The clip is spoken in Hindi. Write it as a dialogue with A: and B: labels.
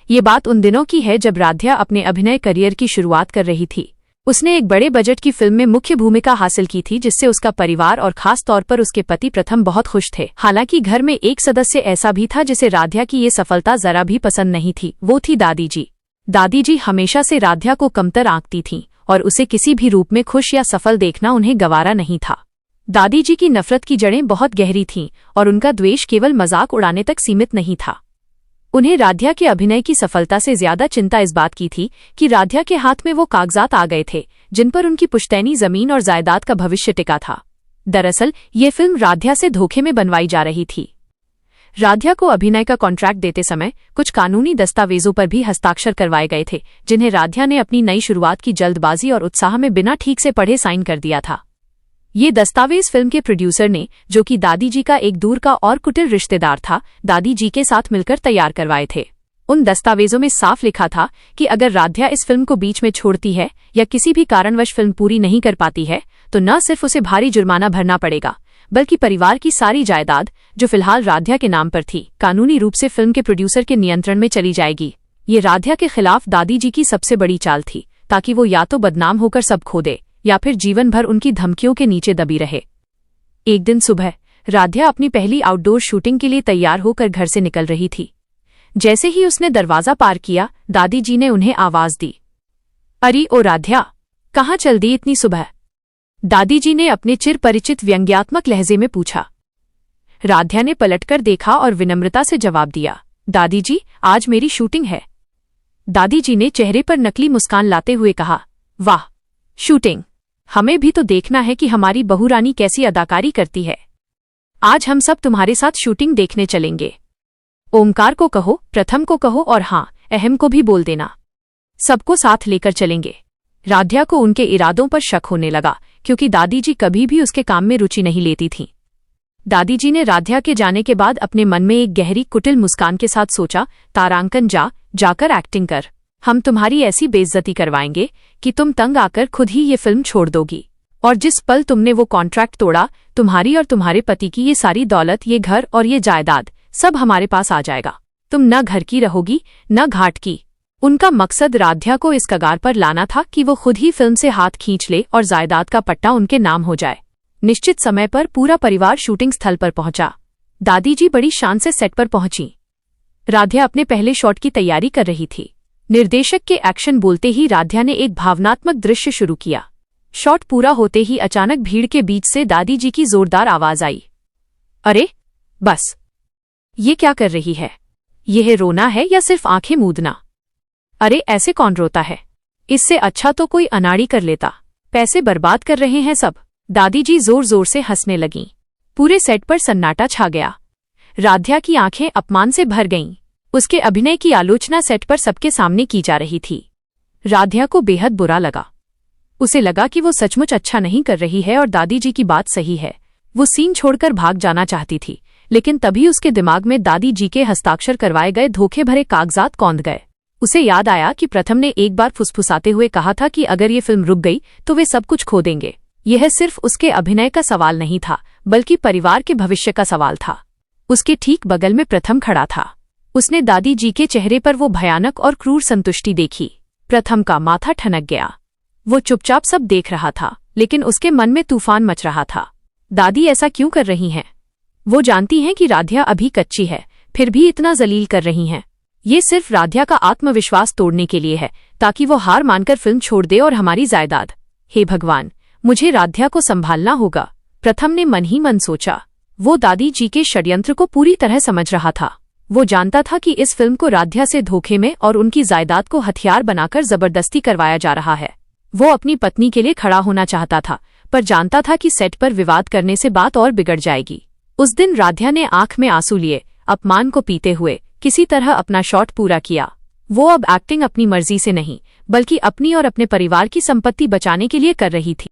A: ये बात उन दिनों की है जब राध्या अपने अभिनय करियर की शुरुआत कर रही थी। उसने एक बड़े बजट की फिल्म में मुख्य भूमिका हासिल की थी, जिससे उसका परिवार और खास तौर पर उसके पति प्रथम बहुत खुश थे। हालांकि घर में एक सदस्य ऐसा भी था जिसे राध्या की ये सफलता जरा भी पसंद नहीं थी। वो थी दादी जी। दादी जी हमेशा से राध्या को कमतर आंकती थीं और उसे किसी भी रूप में खुश या सफल देखना उन्हें गवारा नहीं था। दादी जी की नफरत की जड़ें बहुत गहरी थीं और उनका द्वेष केवल मजाक उड़ाने तक सीमित नहीं था। उन्हें राध्या के अभिनय की सफलता से ज्यादा चिंता इस बात की थी कि राध्या के हाथ में वो कागजात आ गए थे जिन पर उनकी पुश्तैनी जमीन और जायदाद का भविष्य टिका था। दरअसल ये फिल्म राध्या से धोखे में बनवाई जा रही थी। राध्या को अभिनय का कॉन्ट्रैक्ट देते समय कुछ कानूनी दस्तावेजों पर भी हस्ताक्षर करवाए गए थे, जिन्हें राध्या ने अपनी नई शुरुआत की जल्दबाजी और उत्साह में बिना ठीक से पढ़े साइन कर दिया था। ये दस्तावेज फिल्म के प्रोड्यूसर ने, जो कि दादी जी का एक दूर का और कुटिल रिश्तेदार था, दादी जी के साथ मिलकर तैयार करवाए थे। उन दस्तावेजों में साफ लिखा था कि अगर राध्या इस फिल्म को बीच में छोड़ती है या किसी भी कारणवश फिल्म पूरी नहीं कर पाती है तो न सिर्फ उसे भारी जुर्माना भरना पड़ेगा, बल्कि परिवार की सारी जायदाद, जो फिलहाल राध्या के नाम पर थी, कानूनी रूप से फिल्म के प्रोड्यूसर के नियंत्रण में चली जाएगी। ये राध्या के खिलाफ दादी जी की सबसे बड़ी चाल थी, ताकि वो या तो बदनाम होकर सब खो दे या फिर जीवन भर उनकी धमकियों के नीचे दबी रहे। एक दिन सुबह राध्या अपनी पहली आउटडोर शूटिंग के लिए तैयार होकर घर से निकल रही थी। जैसे ही उसने दरवाजा पार किया, दादी जी ने उन्हें आवाज दी, अरे ओ राध्या, कहाँ चल दी इतनी सुबह? दादी जी ने अपने चिर परिचित व्यंग्यात्मक लहजे में पूछा। राध्या ने पलटकर देखा और विनम्रता से जवाब दिया, दादी जी, आज मेरी शूटिंग है। दादी जी ने चेहरे पर नकली मुस्कान लाते हुए कहा, वाह, शूटिंग? हमें भी तो देखना है कि हमारी बहू रानी कैसी अदाकारी करती है। आज हम सब तुम्हारे साथ शूटिंग देखने चलेंगे। ओमकार को कहो, प्रथम को कहो और हाँ, अहम को भी बोल देना। सबको साथ लेकर चलेंगे। राध्या को उनके इरादों पर शक होने लगा, क्योंकि दादी जी कभी भी उसके काम में रुचि नहीं लेती थीं। दादी जी ने राध्या के जाने के बाद अपने मन में एक गहरी कुटिल मुस्कान के साथ सोचा, तारांकन, जाकर एक्टिंग कर। हम तुम्हारी ऐसी बेइज्जती करवाएंगे कि तुम तंग आकर खुद ही ये फिल्म छोड़ दोगी। और जिस पल तुमने वो कॉन्ट्रैक्ट तोड़ा, तुम्हारी और तुम्हारे पति की ये सारी दौलत, ये घर और ये जायदाद, सब हमारे पास आ जाएगा। तुम न घर की रहोगी न घाट की। उनका मकसद राध्या को इस कगार पर लाना था कि वो खुद ही फिल्म से हाथ खींच ले और जायदाद का पट्टा उनके नाम हो जाए। निश्चित समय पर पूरा परिवार शूटिंग स्थल पर पहुंचा। दादी जी बड़ी शान से सेट पर पहुंची। राध्या अपने पहले शॉट की तैयारी कर रही थी। निर्देशक के एक्शन बोलते ही राध्या ने एक भावनात्मक दृश्य शुरू किया। शॉट पूरा होते ही अचानक भीड़ के बीच से दादी जी की जोरदार आवाज आई, अरे बस, ये क्या कर रही है? यह रोना है या सिर्फ आंखें मूंदना? अरे ऐसे कौन रोता है? इससे अच्छा तो कोई अनाड़ी कर लेता। पैसे बर्बाद कर रहे हैं सब। दादी जी जोर जोर से हंसने लगीं। पूरे सेट पर सन्नाटा छा गया। राध्या की आंखें अपमान से भर गईं। उसके अभिनय की आलोचना सेट पर सबके सामने की जा रही थी। राध्या को बेहद बुरा लगा। उसे लगा कि वो सचमुच अच्छा नहीं कर रही है और दादी जी की बात सही है। वो सीन छोड़कर भाग जाना चाहती थी, लेकिन तभी उसके दिमाग में दादी जी के हस्ताक्षर करवाए गए धोखे भरे कागजात कौंध गए। उसे याद आया कि प्रथम ने एक बार फुसफुसाते हुए कहा था कि अगर ये फिल्म रुक गई तो वे सब कुछ खो देंगे। यह सिर्फ उसके अभिनय का सवाल नहीं था, बल्कि परिवार के भविष्य का सवाल था। उसके ठीक बगल में प्रथम खड़ा था। उसने दादी जी के चेहरे पर वो भयानक और क्रूर संतुष्टि देखी। प्रथम का माथा ठनक गया। वो चुपचाप सब देख रहा था, लेकिन उसके मन में तूफान मच रहा था। दादी ऐसा क्यों कर रही हैं? वो जानती हैं कि राध्या अभी कच्ची है, फिर भी इतना जलील कर रही हैं। ये सिर्फ राध्या का आत्मविश्वास तोड़ने के लिए है, ताकि वो हार मानकर फिल्म छोड़ दे और हमारी जायदाद। हे भगवान, मुझे राध्या को संभालना होगा, प्रथम ने मन ही मन सोचा। वो दादी जी के षड्यंत्र को पूरी तरह समझ रहा था। वो जानता था कि इस फिल्म को राध्या से धोखे में और उनकी जायदाद को हथियार बनाकर जबरदस्ती करवाया जा रहा है। वो अपनी पत्नी के लिए खड़ा होना चाहता था, पर जानता था कि सेट पर विवाद करने से बात और बिगड़ जाएगी। उस दिन राध्या ने आंख में आंसू लिए, अपमान को पीते हुए किसी तरह अपना शॉट पूरा किया। वो अब एक्टिंग अपनी मर्जी से नहीं, बल्कि अपनी और अपने परिवार की संपत्ति बचाने के लिए कर रही थी।